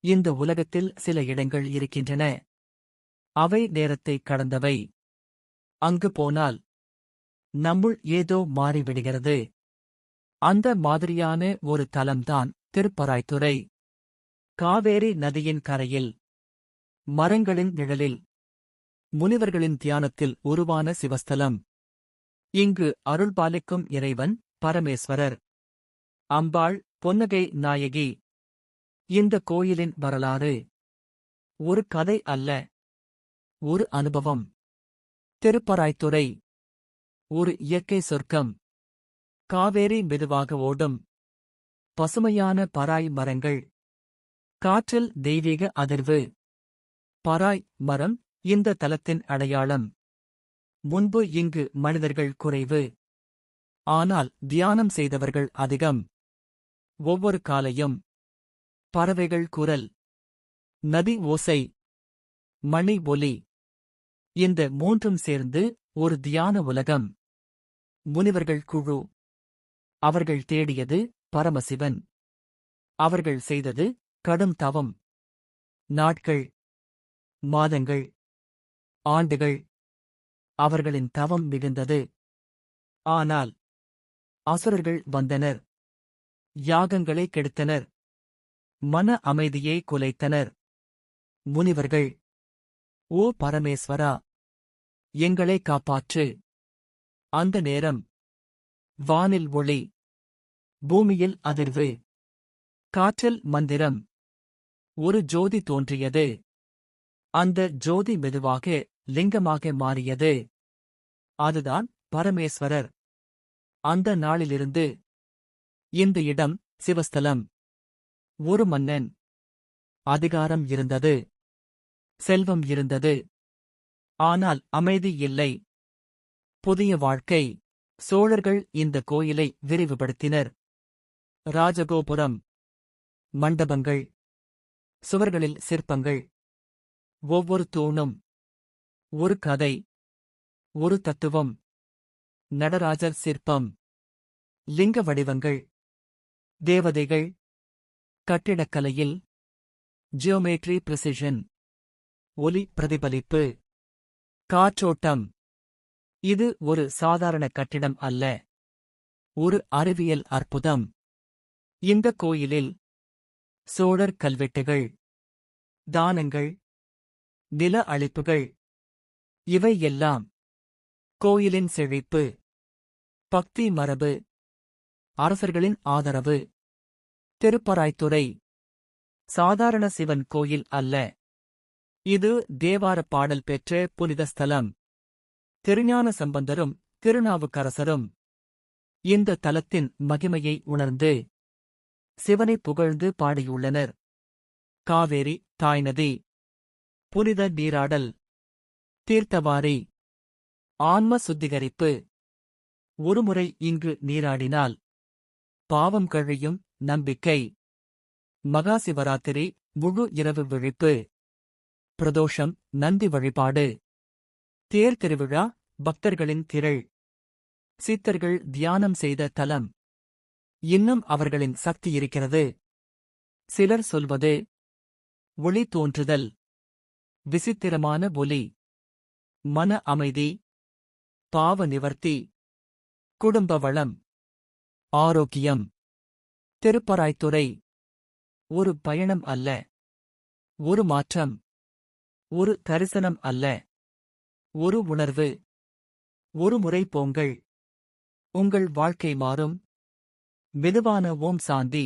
இந்த உலகத்தில் சில இடங்கள் இருக்கின்றன. அவை நேரத்தை கடந்தவை. அங்கு போனால் நம்முள் ஏதோ மாறிவிடுகிறது. அந்த மாதிரியான ஒரு தலம்தான் திருப்பராய்த்துறை. காவேரி நதியின் கரையில், மரங்களின் நிழலில், முனிவர்களின் தியானத்தில் உருவான சிவஸ்தலம். இங்கு அருள்பாலிக்கும் இறைவன் பரமேஸ்வரர். அம்பாள் பொன்னகை நாயகி. இந்த கோயிலின் வரலாறு ஒரு கதை அல்ல, ஒரு அனுபவம். திருப்பராய்த்துறை ஒரு இயற்கை சொர்க்கம். காவேரி மெதுவாக ஓடும். பசுமையான பராய் மரங்கள். காற்றில் தெய்வீக அதிர்வு. பராய் மரம் இந்த தலத்தின் அடையாளம். முன்பு இங்கு மனிதர்கள் குறைவு. ஆனால் தியானம் செய்தவர்கள் அதிகம். ஒவ்வொரு காலையும் பறவைகள் குரல், நதி ஓசை, மணி ஒலி, இந்த மூன்றும் சேர்ந்து ஒரு தியான உலகம். முனிவர்கள் குழு. அவர்கள் தேடியது பரமசிவன். அவர்கள் செய்தது கடும் தவம். நாட்கள், மாதங்கள், ஆண்டுகள். அவர்களின் தவம் மிகுந்தது. ஆனால் அசுரர்கள் வந்தனர். யாகங்களை கெடுத்தனர். மன அமைதியை குலைத்தனர். முனிவர்கள், ஓ பரமேஸ்வரா, எங்களை காப்பாற்று. அந்த நேரம் வானில் ஒளி, பூமியில் அதிர்வு, காற்றில் மந்திரம். ஒரு ஜோதி தோன்றியது. அந்த ஜோதி மெதுவாக லிங்கமாக மாறியது. அதுதான் பரமேஸ்வரர். அந்த நாளிலிருந்து இந்த இடம் சிவஸ்தலம். ஒரு மன்னன். அதிகாரம் இருந்தது. செல்வம் இருந்தது. ஆனால் அமைதி இல்லை. புதிய வாழ்க்கை. சோழர்கள் இந்த கோயிலை விரிவுபடுத்தினர். ராஜகோபுரம், மண்டபங்கள், சுவர்களில் சிற்பங்கள். ஒவ்வொரு தூணும் ஒரு கதை, ஒரு தத்துவம். நடராஜர் சிற்பம், லிங்க வடிவங்கள், தேவதைகள். கட்டிடக்கலையில் ஜியோமெட்ரி பிரிசிஷன். ஒலி பிரதிபலிப்பு, காற்றோட்டம். இது ஒரு சாதாரண கட்டிடம் அல்ல, ஒரு அறிவியல் அற்புதம். இந்த கோயிலில் சோழர் கல்வெட்டுகள், தானங்கள், நில அளிப்புகள், இவை எல்லாம் கோயிலின் செழிப்பு. பக்தி மரபு, அரசர்களின் ஆதரவு. திருப்பராய்த்துறை சாதாரண சிவன் கோயில் அல்ல. இது தேவார பாடல் பெற்ற புனித ஸ்தலம். திருஞான சம்பந்தரும் திருநாவுக்கரசரும் இந்த தலத்தின் மகிமையை உணர்ந்து சிவனை புகழ்ந்து பாடியுள்ளனர். காவேரி தாய்நதி. புனித நீராடல், தீர்த்தவாரி, ஆன்ம சுத்திகரிப்பு. ஒருமுறை இங்கு நீராடினால் பாவம் கழியும் நம்பிக்கை. மகாசிவராத்திரி முழு இரவு விழிப்பு. பிரதோஷம் நந்தி வழிபாடு. தேர் திருவிழா பக்தர்களின் திரள். சித்தர்கள் தியானம் செய்த தலம். இன்னும் அவர்களின் சக்தி இருக்கிறது. சிலர் சொல்வது ஒளி தோன்றுதல், விசித்திரமான ஒலி, மன அமைதி, பாவ நிவர்த்தி, குடும்ப வளம், ஆரோக்கியம். திருப்பராய்த்துறை ஒரு பயணம் அல்ல, ஒரு மாற்றம். ஒரு தரிசனம் அல்ல, ஒரு உணர்வு. ஒரு முறை போங்கள், உங்கள் வாழ்க்கை மாறும். மெதுவான ஓம் சாந்தி.